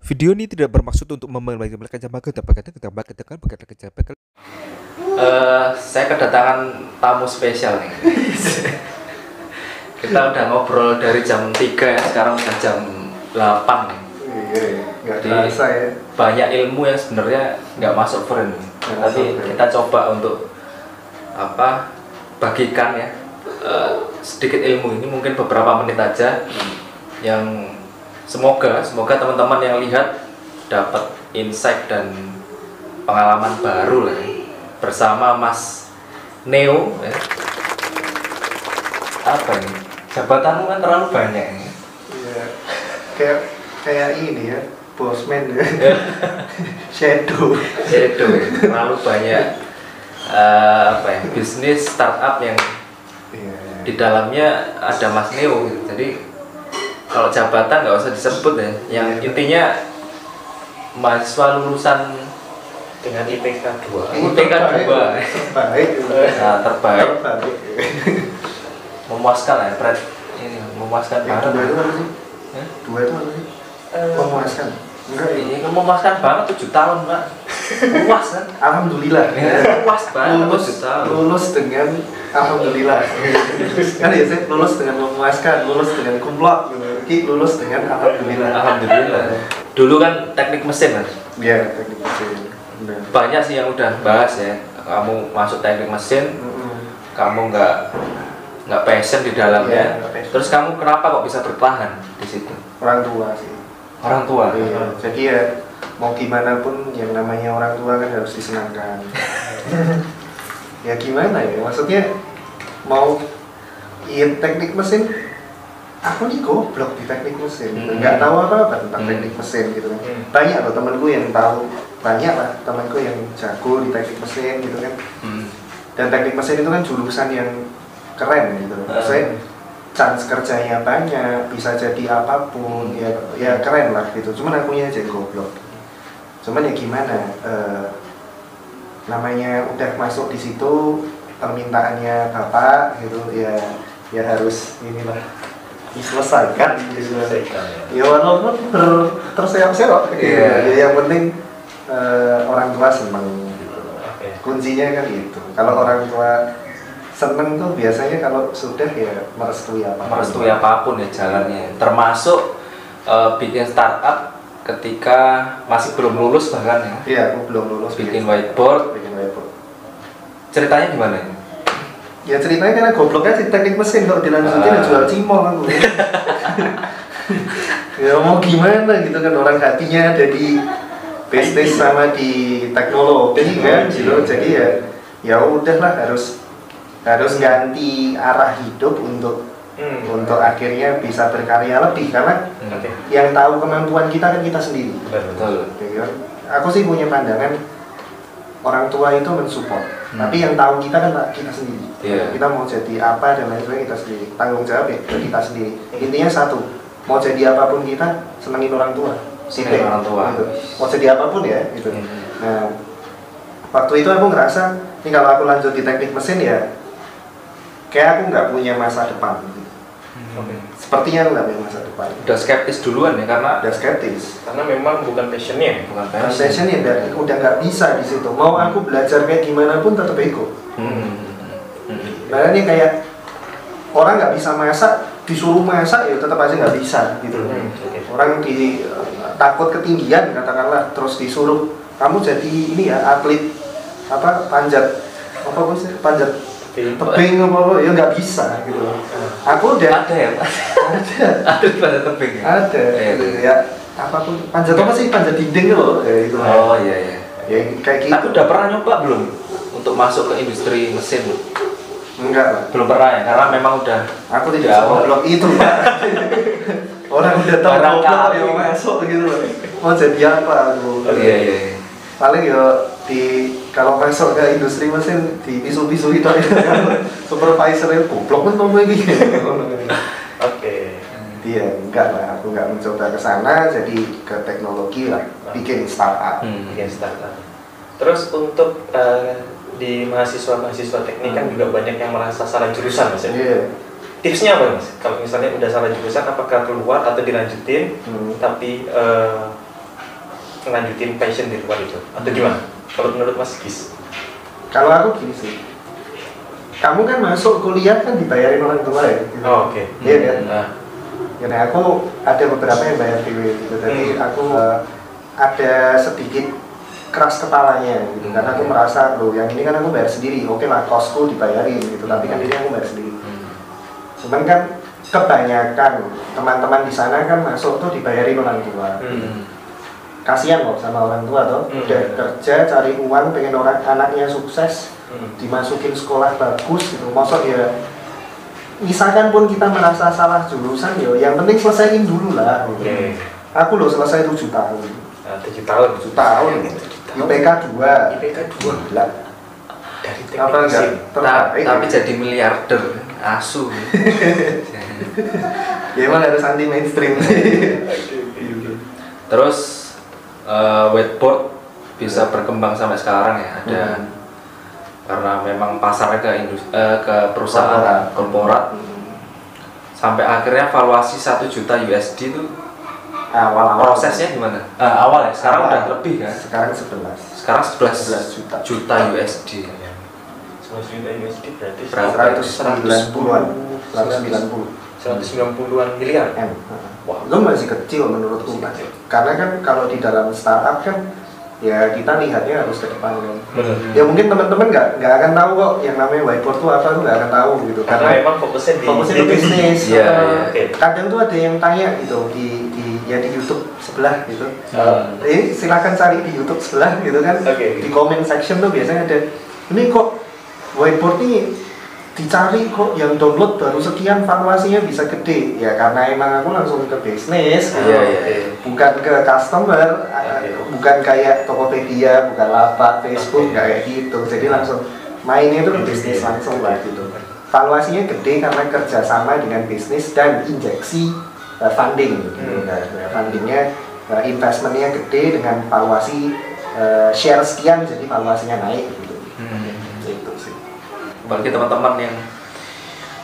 Video ini tidak bermaksud untuk memberikan Saya kedatangan tamu spesial nih. Kita udah ngobrol dari jam 3 ya, sekarang udah jam 8 nih. Iya, nggak Jadi terasa ya. banyak ilmu yang sebenarnya nggak masuk frame. Tapi kita coba untuk bagikan ya sedikit ilmu ini, mungkin beberapa menit aja, yang semoga teman-teman yang lihat dapat insight dan pengalaman baru lah ya, bersama Mas Neo ya. Apa ini? Jabatanmu kan terlalu banyak ya. Iya, kayak ini ya, bosman ya. Shadow Ya, terlalu banyak bisnis startup yang Iya. di dalamnya ada Mas Neo gitu. Jadi kalau jabatan nggak usah disebut ya. Yang intinya mahasiswa lulusan dengan IPK 2. IPK 2. Terbaik. Nah, terbaik. Terbaik. Memuaskan lah ya, Fred. Ini memuaskan Yang banget. dua itu apa sih? Hah? Dua itu apa sih? Memuaskan. Enggak ya? Ini memuaskan banget 7 tahun, Pak. Puas kan? Alhamdulillah. Puas banget Lulus 7 tahun. lulus dengan alhamdulillah. Kan ya sih, lulus dengan memuaskan, lulus dengan kumlot gitu. Ki lulus dengan alhamdulillah. Alhamdulillah. Dulu kan teknik mesin kan. Iya, teknik mesin. Benar. Banyak sih yang udah bahas ya. Kamu masuk teknik mesin, kamu nggak passion di dalamnya. Iya, nggak passion. Terus kamu kenapa kok bisa bertahan di situ? Orang tua sih. Orang tua. Iya, jadi ya mau gimana pun yang namanya orang tua kan harus disenangkan. Ya gimana ya, maksudnya mau teknik mesin, aku nih goblok di teknik mesin, nggak tahu apa-apa tentang teknik mesin gitu kan. Banyak loh temanku yang tahu, banyak lah temanku yang jago di teknik mesin gitu kan. Dan teknik mesin itu kan jurusan yang keren gitu. Maksudnya chance kerjanya banyak, bisa jadi apapun, ya keren lah gitu. Cuman akunya aja yang goblok. Cuman ya gimana, namanya udah masuk di situ, permintaannya bapak gitu, ya harus inilah diselesaikan. Ya walaupun terseok-seok, ya yang penting orang tua seneng. Kuncinya kan gitu. Kalau orang tua seneng tuh biasanya kalau sudah ya merestui apapun ya jalannya, termasuk bikin startup ketika masih belum lulus bahkan ya. Iya, aku belum lulus. Bikin whiteboard. Ceritanya gimana ini? Ya ceritanya karena gobloknya di teknik mesin, kalau dilanjutin jual cimol aku. Ya mau gimana gitu kan, orang hatinya ada di bisnis sama di teknologi kan gitu. Jadi ya udahlah, harus ganti arah hidup untuk akhirnya bisa berkarya lebih, karena yang tahu kemampuan kita kan kita sendiri. Betul. Aku sih punya pandangan orang tua itu mensupport, tapi yang tahu kita kan kita sendiri. Kita mau jadi apa dan lain sebagainya kita sendiri. Tanggung jawab ya kita sendiri. Intinya satu, mau jadi apapun kita senengin orang tua. Senengin orang tua. Gitu. Mau jadi apapun ya gitu. Nah, waktu itu aku ngerasa, ini kalau aku lanjut di teknik mesin ya kayak aku nggak punya masa depan. Sepertinya aku nggak punya masa depan. Udah skeptis duluan ya, karena Udah skeptis. Karena memang bukan passionnya. bukan Passionnya udah nggak bisa di situ. Mau aku belajar kayak gimana pun tetap ego. Nah ini kayak orang nggak bisa masak, disuruh masak ya tetap aja nggak bisa gitu. Orang takut ketinggian katakanlah, terus disuruh kamu jadi ini ya atlet panjat panjat tebing apa ya nggak bisa gitu. Aku udah ada ya, Pak? Ada pada tebing. Ada gitu ya, apapun panjat apa sih, panjat dinding loh ya itu. Oh iya. Ya kayak gitu. Tapi udah pernah nyoba belum untuk masuk ke industri mesin? Enggak lah. Belum pernah ya, karena memang udah. Aku tidak goblok itu, Pak. Orang udah tahu goblok ya masuk gitu loh. Mau jadi apa aku? Iya. Paling ya kalau masuk ke industri mesin di pisu-pisu itu supervisor itu goblok kan kamu ini. Oke. Iya, enggak lah, aku enggak mencoba ke sana, jadi ke teknologi lah, bikin startup. Bikin startup. Terus untuk di mahasiswa teknik kan juga banyak yang merasa salah jurusan, Mas ya? Iya. Tipsnya apa, Mas? Kalau misalnya udah salah jurusan, apakah keluar atau dilanjutin? Tapi ngelanjutin passion di luar itu atau gimana? Kalau menurut Mas Gis? Kalau aku gini sih, kamu kan masuk kuliah kan dibayarin orang tua ya gitu. Oh, oke. Iya kan? Nah, Karena aku ada beberapa yang bayar dewe gitu, jadi aku ada sedikit keras kepalanya gitu, karena aku merasa loh yang ini kan aku bayar sendiri, oke lah kosku dibayarin gitu, tapi kan ini aku bayar sendiri. Cuman kan kebanyakan teman-teman di sana kan masuk tuh dibayarin orang tua. Kasihan loh sama orang tua tuh, udah kerja cari uang, pengen orang anaknya sukses, dimasukin sekolah bagus gitu, masuk ya. Misalkan pun kita merasa salah jurusan ya, yang penting selesaiin dulu lah. Oke. Aku loh selesai 7 tahun. 7 tahun. 7 tahun. IPK 2. IPK 2. Gila. Dari teknik Apa enggak? mesin. Tapi jadi miliarder, asu. Ya emang harus anti mainstream. Terus whiteboard bisa berkembang sampai sekarang ya, ada karena memang pasarnya ke perusahaan korporat. Sampai akhirnya valuasi 1 juta USD itu Awal-awal prosesnya gimana? Awal ya, sekarang udah lebih kan? Sekarang 11. Sekarang 11 juta. juta USD. 11 juta USD berarti Berapa? 190-an. 190-an miliar. M. Wah. Itu masih kecil menurutku. Karena kan kalau di dalam startup kan ya kita lihatnya harus ke depan kan. Ya mungkin teman-teman nggak akan tahu kok yang namanya whiteboard itu apa, tuh nggak akan tahu gitu. Karena memang fokusnya ke bisnis. Iya, iya. Kadang tuh ada yang tanya gitu di YouTube sebelah gitu. Silakan cari di YouTube sebelah gitu kan. Di comment section tuh biasanya ada, ini kok whiteboard nih dicari kok yang download baru sekian, valuasinya bisa gede. Ya karena emang aku langsung ke bisnis, bukan ke customer, bukan kayak Tokopedia, bukan Lapak, Facebook, kayak gitu. Jadi langsung mainnya itu ke bisnis langsung lah gitu. Valuasinya gede karena kerjasama dengan bisnis dan injeksi funding. Fundingnya, investmentnya gede dengan valuasi share sekian, jadi valuasinya naik gitu. Itu sih. Bagi teman-teman yang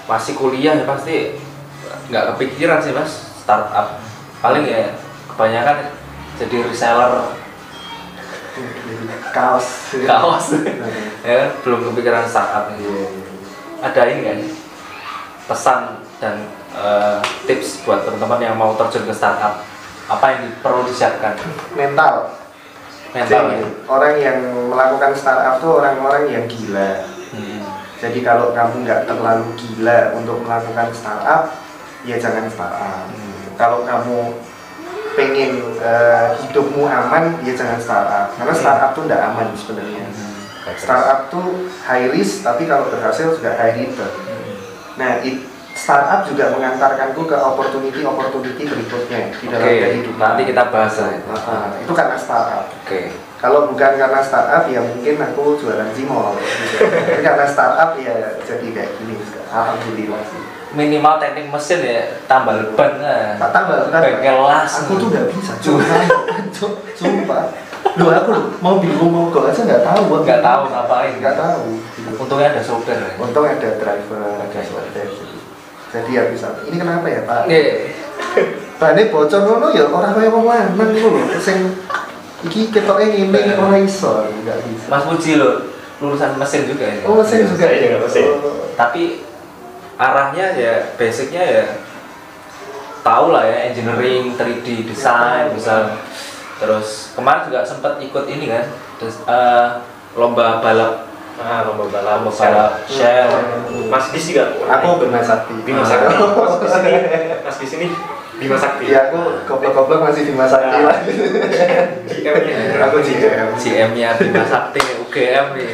masih kuliah ya pasti nggak kepikiran sih mas startup, paling ya kebanyakan jadi reseller kaos ya belum kepikiran startup. Ada ini kan pesan dan tips buat teman-teman yang mau terjun ke startup, apa yang perlu disiapkan? mental Ya? Orang yang melakukan startup tuh orang-orang yang gila. Jadi kalau kamu nggak terlalu gila untuk melakukan startup, ya jangan startup. Kalau kamu pengen hidupmu aman, ya jangan startup. Karena startup tuh nggak aman sebenarnya. Startup tuh high risk, tapi kalau berhasil juga high return. Nah, startup juga mengantarkanku ke opportunity berikutnya di dalam kehidupan. Nanti kita bahas lah. Itu karena startup. Kalau bukan karena startup ya mungkin aku jualan Cimol gitu. Tapi karena startup ya jadi kayak gini. Alhamdulillah sih. Minimal teknik mesin ya, tambal ban lah. Tambal ban. Bengkel las. Aku tuh nggak bisa jualan. Sumpah. Aku mau bingung mogok aja nggak tahu. Nggak tahu ngapain. Nggak tahu. Untungnya ada sopir. Untung ada driver. Jadi ya bisa. Ini kenapa ya Pak? Bannya bocor ngono ya orang kaya wong lanang ngono lho. Sing iki ketoke ngene ora iso, enggak bisa. Mas Puji lo lulusan mesin juga ya? Oh, mesin juga ya. Tapi arahnya ya basicnya ya tahu lah ya, engineering, 3D design bisa. Terus kemarin juga sempat ikut ini kan, lomba balap. Lomba balap Shell. Mas Gis juga. Aku Bima Sakti. Mas Gis ini Bima Sakti. Iya, aku goblok-goblok masih Bima Sakti lah. Aku GM-nya Bima Sakti, UGM nih.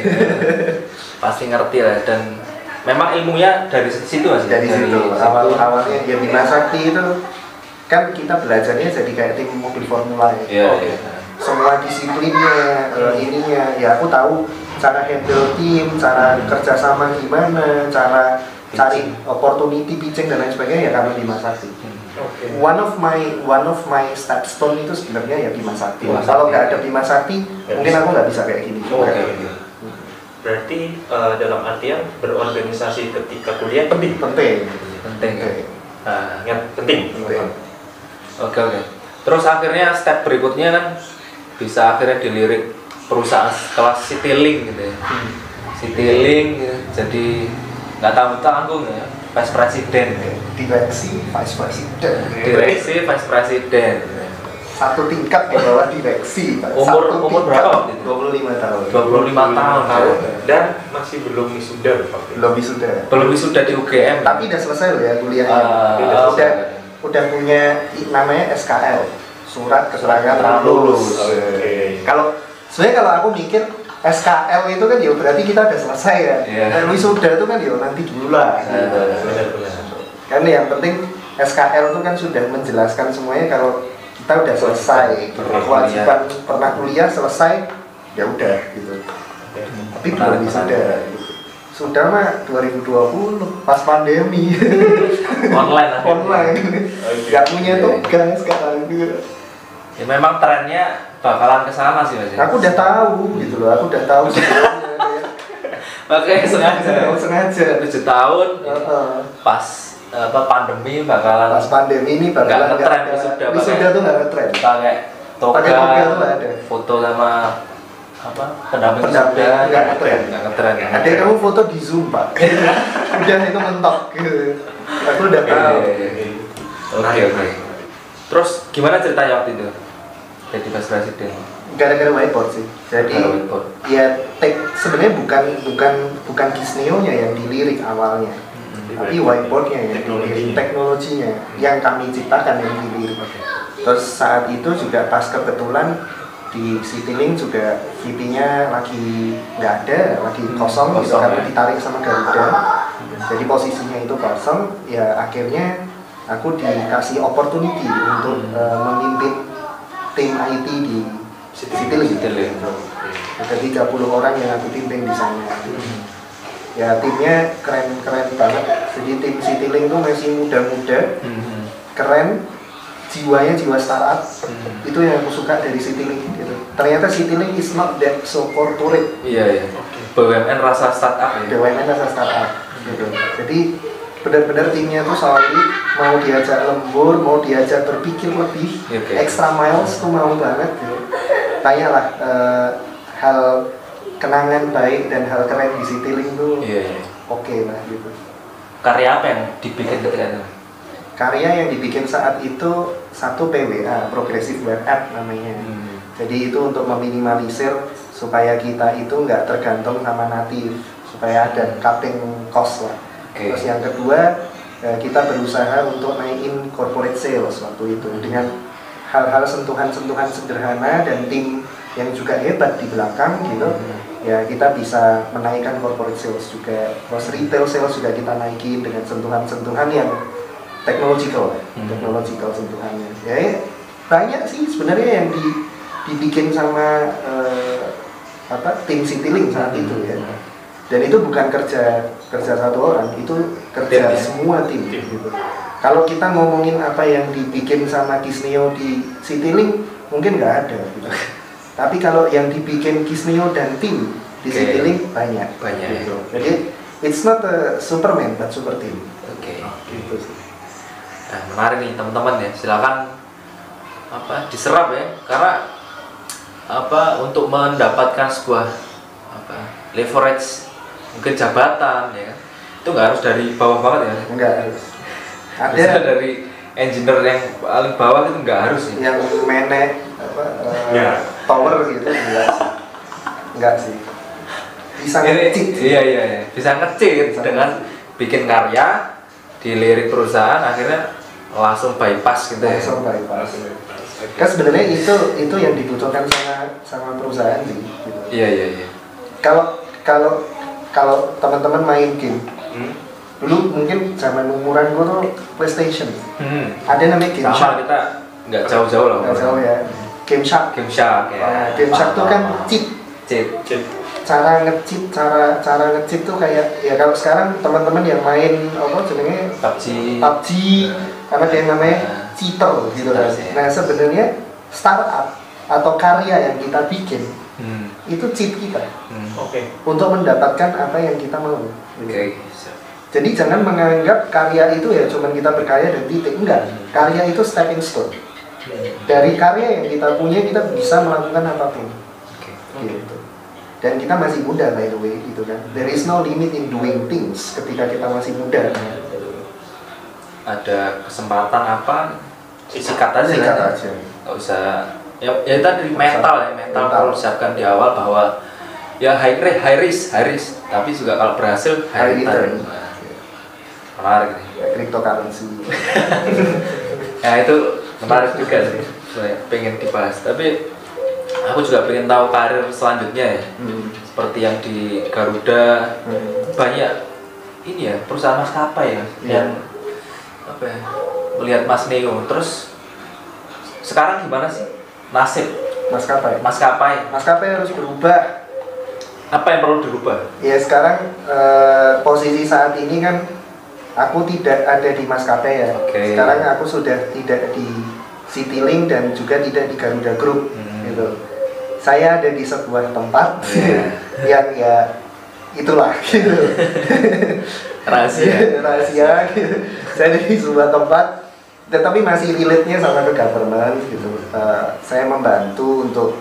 Pasti ngerti lah, dan memang ilmunya dari situ Mas. Dari situ. Awalnya ya Bima Sakti itu kan kita belajarnya jadi kayak tim mobil formula ya. Semua disiplinnya, ininya ya aku tahu cara handle tim, cara kerjasama gimana, cara cari opportunity pitching dan lain sebagainya ya karena Bima Sakti. One of my stepstone itu sebenarnya ya Bima Sakti. Kalau nggak ada Bima Sakti, mungkin aku nggak bisa kayak gini. Berarti dalam artian berorganisasi ketika kuliah penting. Oke. Terus akhirnya step berikutnya kan bisa akhirnya dilirik perusahaan kelas Citylink gitu ya. Citylink gitu. Jadi nggak tanggung ya, vice presiden gitu. Direksi vice president. Direksi vice presiden gitu. Satu tingkat di bawah direksi. Pak. Umur Satu umur tingkat, berapa waktu itu? 25 tahun. 25 tahun. Dan masih belum wisuda loh Pak. Belum wisuda. Belum wisuda di UGM. Tapi udah selesai loh ya kuliahnya. Udah punya namanya SKL, surat keterangan lulus. Kalau sebenarnya kalau aku mikir SKL itu kan ya berarti kita udah selesai ya. Dan wisuda itu kan ya nanti dulu lah. Kan yang penting SKL itu kan sudah menjelaskan semuanya kalau kita udah selesai, kewajiban pernah kuliah selesai, ya udah gitu. Tapi belum wisuda. Sudah mah 2020 pas pandemi. Online. Gak punya tugas sekarang gitu. Ya memang trennya bakalan ke sana sih Mas. Aku udah tahu gitu loh, aku udah tahu sebelumnya. Makanya sengaja 7 tahun pas pandemi bakalan pas pandemi ini bakalan ngetren wisuda tuh nggak ngetren. Pakai toga tuh ada. Foto sama pendamping nggak ngetren. Ada kamu foto di Zoom Pak. Udah itu mentok gitu. Aku udah tahu. Oke. Terus gimana ceritanya waktu itu jadi vice presiden? Gara-gara whiteboard sih. Jadi ya sebenarnya bukan Kisneo-nya yang dilirik awalnya. Tapi whiteboardnya yang dilirik, teknologinya yang kami ciptakan yang dilirik. Terus saat itu juga pas kebetulan di Citylink juga VP-nya lagi nggak ada, lagi kosong gitu karena ditarik sama Garuda. Jadi posisinya itu kosong, ya akhirnya aku dikasih opportunity untuk memimpin tim IT di Citylink. Ada 30 orang yang aku pimpin di sana. Ya timnya keren banget. Jadi tim Citylink tuh masih muda-muda, keren, jiwanya jiwa startup. Itu yang aku suka dari Citylink gitu. Ternyata Citylink is not that so corporate. Iya. BUMN rasa startup ya. BUMN rasa startup gitu. Jadi benar-benar timnya tuh solid, mau diajak lembur, mau diajak berpikir lebih, extra miles tuh mau banget gitu. Tanyalah hal kenangan baik dan hal keren di Citylink tuh oke lah gitu. Karya apa yang dibikin ketika itu? Karya yang dibikin saat itu satu PWA, Progressive Web App namanya. Jadi itu untuk meminimalisir supaya kita itu nggak tergantung sama natif, supaya ada cutting cost lah. Terus yang kedua kita berusaha untuk naikin corporate sales waktu itu dengan hal-hal sentuhan-sentuhan sederhana dan tim yang juga hebat di belakang gitu. Ya kita bisa menaikkan corporate sales juga. Terus retail sales juga kita naikin dengan sentuhan-sentuhan yang technological sentuhannya. Ya banyak sih sebenarnya yang dibikin sama tim Citylink saat itu ya. Dan itu bukan kerja satu orang, itu kerja semua tim gitu. Kalau kita ngomongin apa yang dibikin sama Kisneo di Citylink mungkin nggak ada gitu. Tapi kalau yang dibikin Kisneo dan tim di Citylink banyak gitu. Jadi it's not a Superman but super team. Gitu sih. Nah, menarik nih teman-teman ya. Silakan diserap ya. Karena untuk mendapatkan sebuah leverage mungkin jabatan ya kan. Itu nggak harus dari bawah banget ya. Enggak harus. Bisa dari engineer yang paling bawah itu nggak harus ya. Yang manage tower gitu enggak sih. Bisa ngecit. Iya. Bisa ngecit dengan bikin karya dilirik perusahaan akhirnya langsung bypass gitu ya. Langsung bypass. Kan sebenarnya itu yang dibutuhkan sama perusahaan sih gitu. Iya. Kalau teman-teman main game, dulu mungkin zaman umuran gue tuh PlayStation. Ada namanya Game Shark. Kita nggak jauh-jauh lah. Nggak jauh ya. Game Shark ya. Game Shark tuh kan cheat. Cara nge-cheat tuh kayak ya kalau sekarang teman-teman yang main jenenge PUBG karena dia namanya cheater gitu kan. Nah sebenarnya startup atau karya yang kita bikin itu cheat kita. Untuk mendapatkan apa yang kita mau. Jadi jangan menganggap karya itu ya cuman kita berkarya dan titik, enggak. Karya itu stepping stone. Dari karya yang kita punya kita bisa melakukan apapun. Oke. Gitu. Dan kita masih muda by the way gitu kan. There is no limit in doing things ketika kita masih muda. Ada kesempatan apa? Sikat aja. Sikat kan? aja. Nggak usah. Ya tadi mental perlu disiapkan di awal bahwa ya high risk, tapi juga kalau berhasil high return. Nah, menarik nih. Cryptocurrency. Ya itu menarik juga sih. Saya pengen dibahas. Tapi aku juga pengen tahu karir selanjutnya ya. Seperti yang di Garuda banyak ini ya perusahaan maskapai ya yang apa ya melihat Mas Neo. Terus sekarang gimana sih nasib Maskapai harus berubah. Apa yang perlu dirubah? Ya sekarang posisi saat ini kan aku tidak ada di maskapai ya. Oke. Sekarang aku sudah tidak di Citylink dan juga tidak di Garuda Group gitu. Saya ada di sebuah tempat yang ya itulah gitu. rahasia gitu. Saya ada di sebuah tempat tetapi masih relate-nya sama ke government gitu. Saya membantu untuk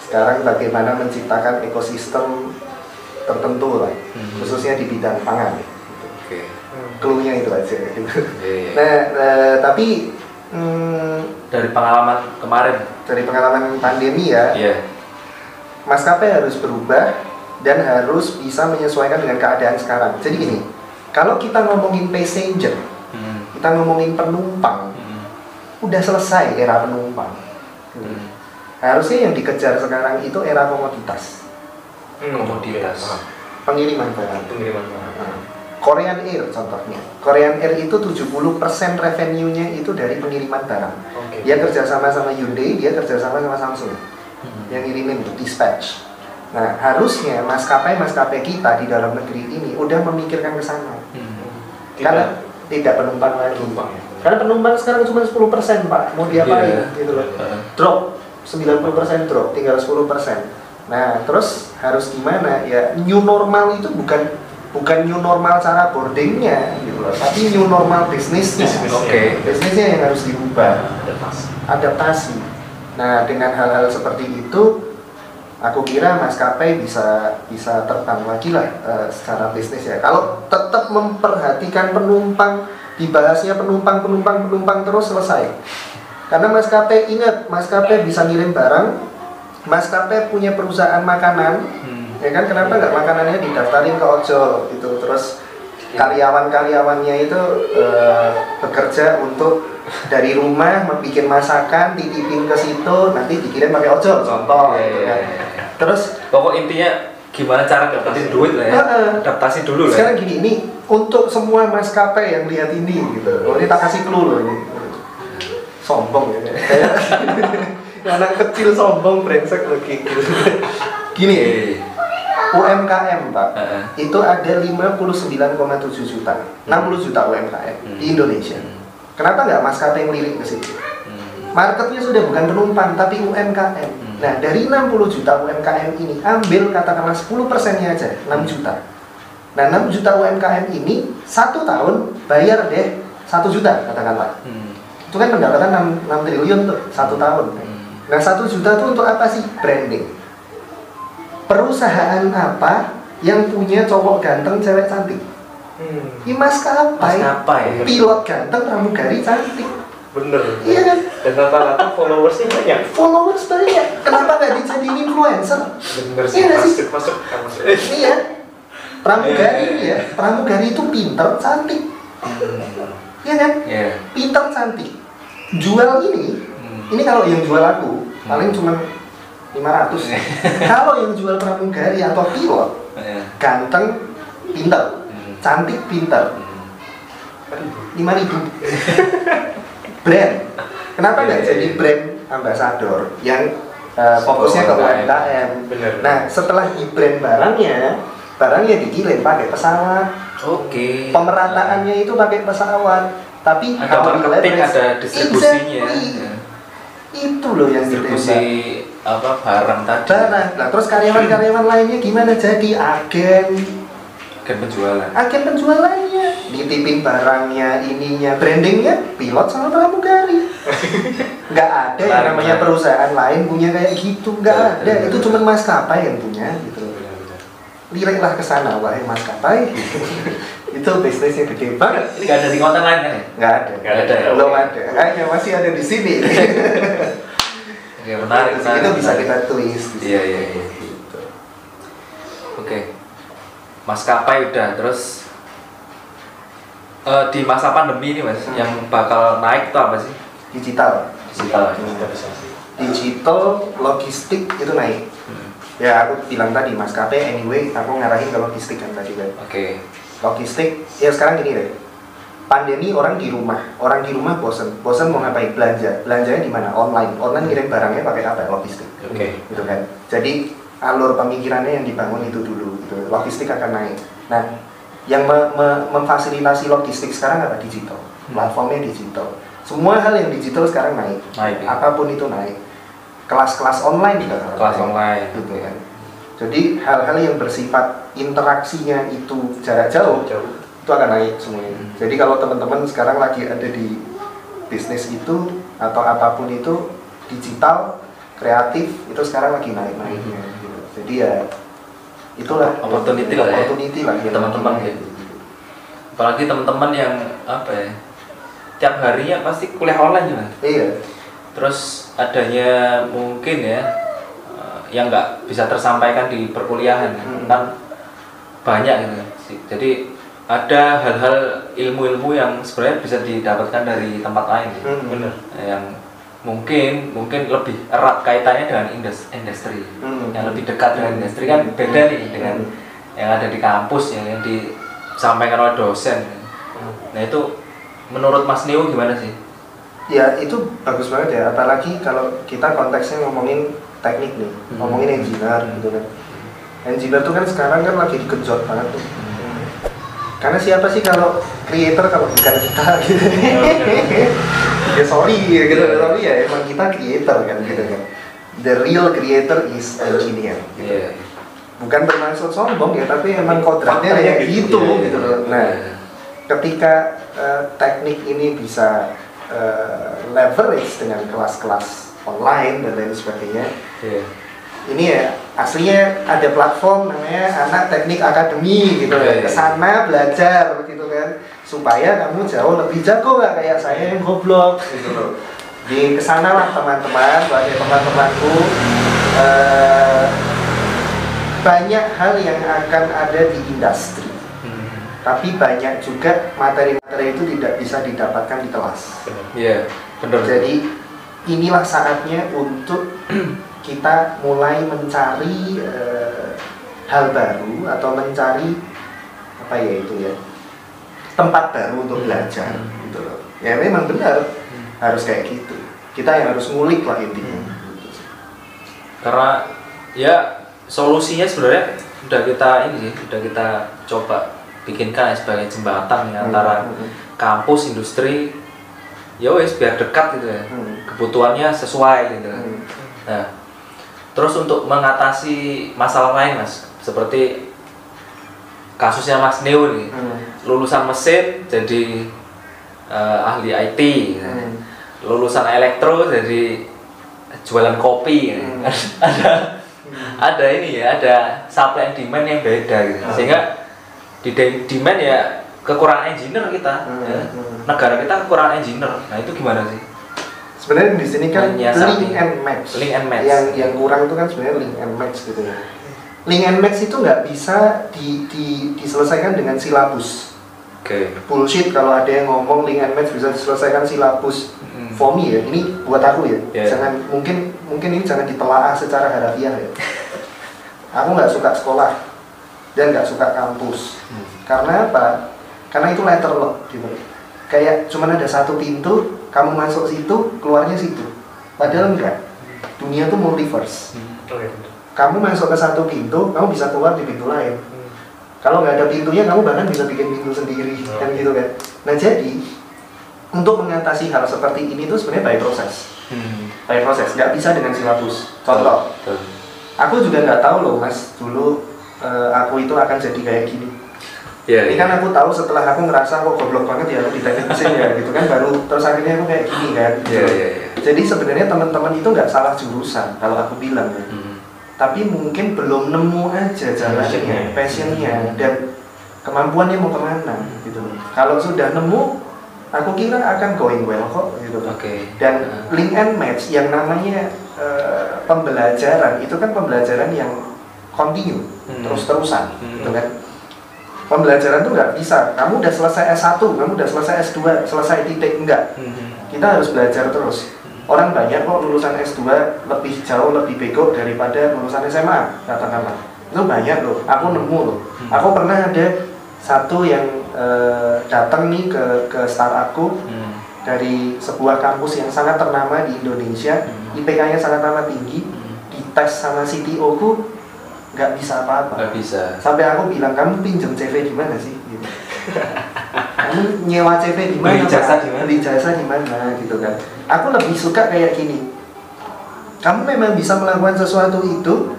sekarang bagaimana menciptakan ekosistem tertentu lah, khususnya di bidang pangan. Oke. Clue-nya itu aja gitu. Iya. Nah, tapi Dari pengalaman pandemi ya, maskapai harus berubah dan harus bisa menyesuaikan dengan keadaan sekarang. Jadi gini, kalau kita ngomongin passenger, kita ngomongin penumpang, udah selesai era penumpang. Harusnya yang dikejar sekarang itu era komoditas. Pengiriman barang. Korean Air contohnya. Korean Air itu 70% revenue-nya itu dari pengiriman barang. Dia kerjasama sama Hyundai, dia kerjasama sama Samsung. Yang ngirimin untuk dispatch. Nah, harusnya maskapai kita di dalam negeri ini udah memikirkan ke sana. Karena tidak penumpang lagi. Karena penumpang sekarang cuma 10%, Pak. Mau diapain gitu loh. Drop 90% drop, tinggal 10%. Nah, terus harus gimana? Ya, new normal itu bukan new normal cara boardingnya gitu loh, tapi new normal bisnisnya. Bisnisnya yang harus diubah, adaptasi. Nah, dengan hal-hal seperti itu, aku kira maskapai bisa terbang lagi lah secara bisnis ya. Kalau tetap memperhatikan penumpang, dibahasnya penumpang terus selesai. Karena maskapai, ingat, maskapai bisa ngirim barang, maskapai punya perusahaan makanan. Ya kan, kenapa nggak makanannya didaftarin ke ojol gitu, terus karyawan-karyawannya itu bekerja untuk dari rumah bikin masakan, titipin ke situ, nanti dikirim pakai ojol, contoh. Terus pokok intinya gimana cara dapetin duit lah ya, adaptasi dulu lah. Sekarang gini, ini untuk semua maskapai yang lihat ini gitu, ini tak kasih clue loh ini, sombong ya, kayak anak kecil sombong brengsek lagi gitu. Gini. UMKM Pak, itu ada 59,7 juta, 60 juta UMKM di Indonesia. Kenapa nggak maskapai yang lirik ke situ? Marketnya sudah bukan penumpang, tapi UMKM. Nah, dari 60 juta UMKM ini, ambil katakanlah 10%-nya aja, 6 juta. Nah, 6 juta UMKM ini, 1 tahun bayar deh 1 juta katakanlah. Itu kan pendapatan 6 triliun tuh, 1 tahun. Nah, 1 juta itu untuk apa sih? Branding. Perusahaan apa yang punya cowok ganteng, cewek cantik? Maskapai. Pilot ganteng, pramugari cantik. Bener. Iya kan? Dan rata-rata followersnya banyak. Followers banyak. Kenapa nggak dijadiin influencer? Bener sih. Iya sih. Masuk. Iya. Pramugari ya. Pramugari itu pinter, cantik. Iya kan? Pinter, cantik. Jual ini kalau yang jual aku paling cuma 500. Kalau yang jual pramugari atau pilot, ganteng, pinter, cantik, pinter, 5.000. Brand. Kenapa nggak jadi brand ambassador yang fokusnya ke UMKM? Nah, setelah di brand barangnya dikirim pakai pesawat. Pemerataannya itu pakai pesawat, tapi ada marketing, ada distribusinya. Itu loh yang distribusi barang tadi. Nah, terus karyawan-karyawan lainnya gimana? Jadi agen penjualannya, nitipin barangnya, ininya, brandingnya pilot sama pramugari. Nggak ada yang namanya perusahaan lain punya kayak gitu, nggak ada. Itu cuma maskapai yang punya gitu. Liriklah ke sana, wahai maskapai. Itu bisnisnya gede banget. Ini nggak ada di konten lain kan ya? Nggak ada. Nggak ada ya? Belum ada. Hanya masih ada di sini. Oke, menarik. Itu bisa kita tulis. Iya. Gitu. Oke. Maskapai udah, terus di masa pandemi ini Mas, yang bakal naik itu apa sih? Digital. Digital, logistik itu naik. Ya aku bilang tadi maskapai anyway, aku ngarahin ke logistik kan tadi kan. Oke. Logistik, ya sekarang gini deh. Pandemi orang di rumah bosen mau ngapain? Belanjanya di mana? Online ngirim barangnya pakai apa? Logistik. Oke. Gitu kan. Jadi alur pemikirannya yang dibangun itu dulu. Gitu. Logistik akan naik. Nah, yang memfasilitasi logistik sekarang apa? Digital. Platformnya digital. Semua hal yang digital sekarang naik. Ya. Apapun itu naik. Kelas-kelas online juga. Kelas online. Gitu kan. Jadi hal-hal yang bersifat interaksinya itu jarak jauh itu akan naik semuanya. Jadi kalau teman-teman sekarang lagi ada di bisnis itu atau apapun itu digital, kreatif itu sekarang lagi naik-naiknya. Gitu. Jadi ya itulah opportunity lah ya teman-teman ya. Apalagi teman-teman yang apa ya, tiap harinya pasti kuliah online juga. Iya. Terus adanya mungkin ya yang nggak bisa tersampaikan di perkuliahan kan banyak gitu. Jadi ada hal-hal ilmu-ilmu yang sebenarnya bisa didapatkan dari tempat lain gitu. Benar. Yang mungkin lebih erat kaitannya dengan industri, yang lebih dekat dengan industri kan beda nih dengan yang ada di kampus yang disampaikan oleh dosen. Nah itu menurut Mas Neo gimana sih? Ya itu bagus banget ya, apalagi kalau kita konteksnya ngomongin teknik nih, ngomongin engineer gitu kan. Engineer tuh kan sekarang kan lagi dikejut banget tuh. Karena siapa sih kalau creator kalau bukan kita gitu. Ya sorry gitu, sorry ya emang kita creator kan gitu kan. The real creator is engineer gitu. Bukan bermaksud sombong ya, tapi emang kodratnya kayak gitu gitu loh. Nah, ketika teknik ini bisa leverage dengan kelas-kelas online dan lain sebagainya. Ini ya aslinya ada platform namanya Anak Teknik Akademi gitu kan. Kesana belajar gitu kan, supaya kamu jauh lebih jago nggak kayak saya yang goblok gitu loh. Di kesana lah teman-teman, banyak teman-temanku banyak hal yang akan ada di industri. Tapi banyak juga materi-materi itu tidak bisa didapatkan di kelas. Iya, benar. Jadi inilah saatnya untuk kita mulai mencari hal baru atau mencari apa ya itu ya, tempat baru untuk belajar gitu loh. Ya memang benar harus kayak gitu. Kita yang harus ngulik lah intinya. Karena ya solusinya sebenarnya udah kita coba bikinkan sebagai jembatan ya, antara kampus, industri, ya wes biar dekat gitu ya, kebutuhannya sesuai gitu. Nah, terus untuk mengatasi masalah lain Mas, seperti kasusnya Mas Neo nih, lulusan mesin jadi ahli IT, lulusan elektro jadi jualan kopi, ada ini ya, ada supply and demand yang beda gitu, sehingga di demand ya kekurangan engineer kita, negara kita kekurangan engineer. Nah itu gimana sih? Sebenarnya di sini kan link and match. Yang kurang itu kan sebenarnya link and match gitu ya. Link and match itu nggak bisa diselesaikan dengan silabus. Bullshit kalau ada yang ngomong link and match bisa diselesaikan silabus. For me ya, ini buat aku ya. Jangan mungkin ini jangan ditelaah secara harafiah ya. Aku nggak suka sekolah dan nggak suka kampus. Karena apa? Karena itu letter lock gitu. Kayak cuman ada satu pintu, kamu masuk situ, keluarnya situ. Padahal enggak. Dunia itu multiverse. Kamu masuk ke satu pintu, kamu bisa keluar di pintu lain. Kalau nggak ada pintunya, kamu bahkan bisa bikin pintu sendiri, kan gitu kan. Nah jadi untuk mengatasi hal seperti ini tuh sebenarnya by proses. By proses, nggak bisa dengan silabus. Contoh, aku juga nggak tahu loh Mas, dulu aku itu akan jadi kayak gini. Iya, Ini iya. kan aku tahu setelah aku ngerasa kok goblok banget ya di teknik mesin ya gitu kan, baru terus akhirnya aku kayak gini kan. Iya, iya, iya. Jadi sebenarnya teman-teman itu nggak salah jurusan kalau aku bilang ya. Tapi mungkin belum nemu aja jalannya, passionnya dan kemampuannya mau kemana gitu loh. Kalau sudah nemu, aku kira akan going well kok gitu loh. Oke. Dan link and match yang namanya pembelajaran itu kan pembelajaran yang continue, terus-terusan gitu kan. Pembelajaran tuh nggak bisa, kamu udah selesai S1, kamu udah selesai S2, selesai titik, enggak. Kita harus belajar terus. Orang banyak kok lulusan S2 lebih jauh, lebih bego daripada lulusan SMA, katakanlah. Itu banyak loh, aku nemu loh. Aku pernah ada satu yang datang nih ke startupku dari sebuah kampus yang sangat ternama di Indonesia, IPK-nya sangat amat tinggi, dites sama CTO ku nggak bisa apa-apa. Nggak bisa. Sampai aku bilang, kamu pinjam CV di mana sih? Gitu. Kamu nyewa CV di mana? Beli jasa Pak? di mana? Beli jasa di mana? Gitu kan. Aku lebih suka kayak gini. Kamu memang bisa melakukan sesuatu itu,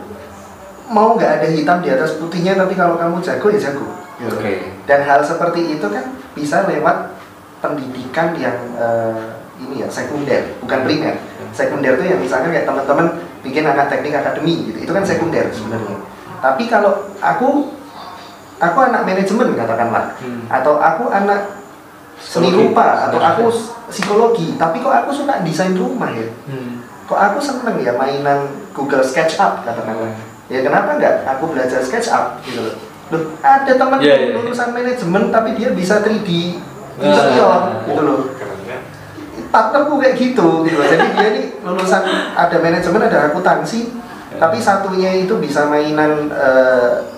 mau nggak ada hitam di atas putihnya, tapi kalau kamu jago ya jago. Gitu. Dan hal seperti itu kan bisa lewat pendidikan yang ini ya sekunder, bukan primer. Sekunder itu yang misalkan kayak teman-teman bikin anak teknik akademi gitu, itu kan sekunder sebenarnya. Tapi kalau aku anak manajemen katakanlah, atau aku anak seni rupa, atau aku psikologi, tapi kok aku suka desain rumah ya? Kok aku seneng ya mainan Google SketchUp katakanlah? Ya kenapa nggak aku belajar SketchUp gitu loh? Loh, ada teman lulusan manajemen tapi dia bisa 3D interior gitu loh. Partnerku kayak gitu loh. Jadi dia nih lulusan ada manajemen, ada akuntansi, tapi satunya itu bisa mainan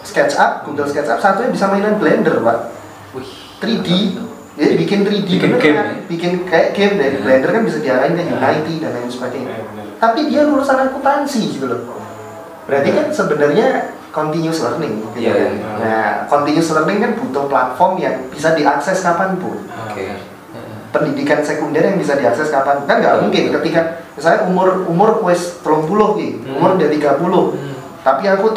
SketchUp, Google SketchUp, satunya bisa mainan Blender, Pak. 3D. Jadi bikin 3D bikin game, ya? bikin kayak game deh. Blender kan bisa diarahin ke Unity dan lain sebagainya. Tapi dia lulusan akuntansi gitu loh. Berarti kan sebenarnya continuous learning gitu kan. Nah, continuous learning kan butuh platform yang bisa diakses kapanpun. Pendidikan sekunder yang bisa diakses kapan kan nggak mungkin ketika saya umur wes 30 gitu, umur udah 30, tapi aku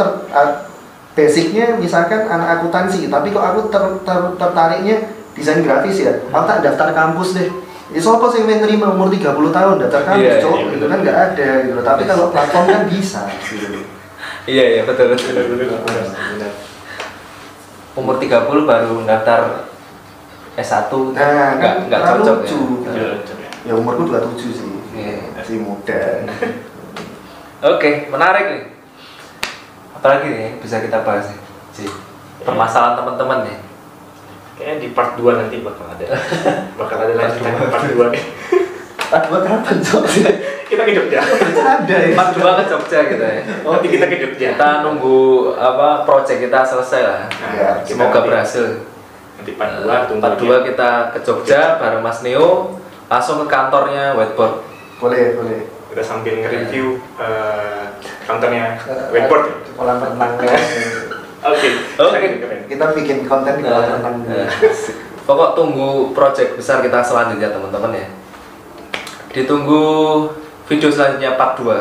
basicnya misalkan anak akuntansi, tapi kok aku tertariknya desain grafis ya, aku tak daftar kampus deh. Ya siapa sih yang nerima umur 30 tahun daftar kampus, gitu kan nggak ada gitu. Tapi kalau platform kan bisa gitu. Iya betul. Umur 30 baru daftar S1, nah, nggak cocok ya. Ya umurku 27 sih, masih muda. Oke, menarik nih. Apalagi nih bisa kita bahas nih, permasalahan teman-teman nih. Kayaknya di part 2 nanti bakal ada lanjutan part 2 nih. Part 2 kapan Cok? Kita ke Jogja. Ada ya. Part 2 ke Jogja gitu ya. Nanti kita ke Jogja. Kita nunggu project kita selesai lah. Ya, Semoga berhasil. Nanti part 2 tunggu. Part 2 kita ke Jogja bareng Mas Neo, langsung ke kantornya Whiteboard. Boleh. Kita sambil nge-review kantornya Whiteboard. Kolam renangnya. Oke. Kita bikin konten di kolam renang. Pokok tunggu project besar kita selanjutnya teman-teman ya. Ditunggu video selanjutnya part 2.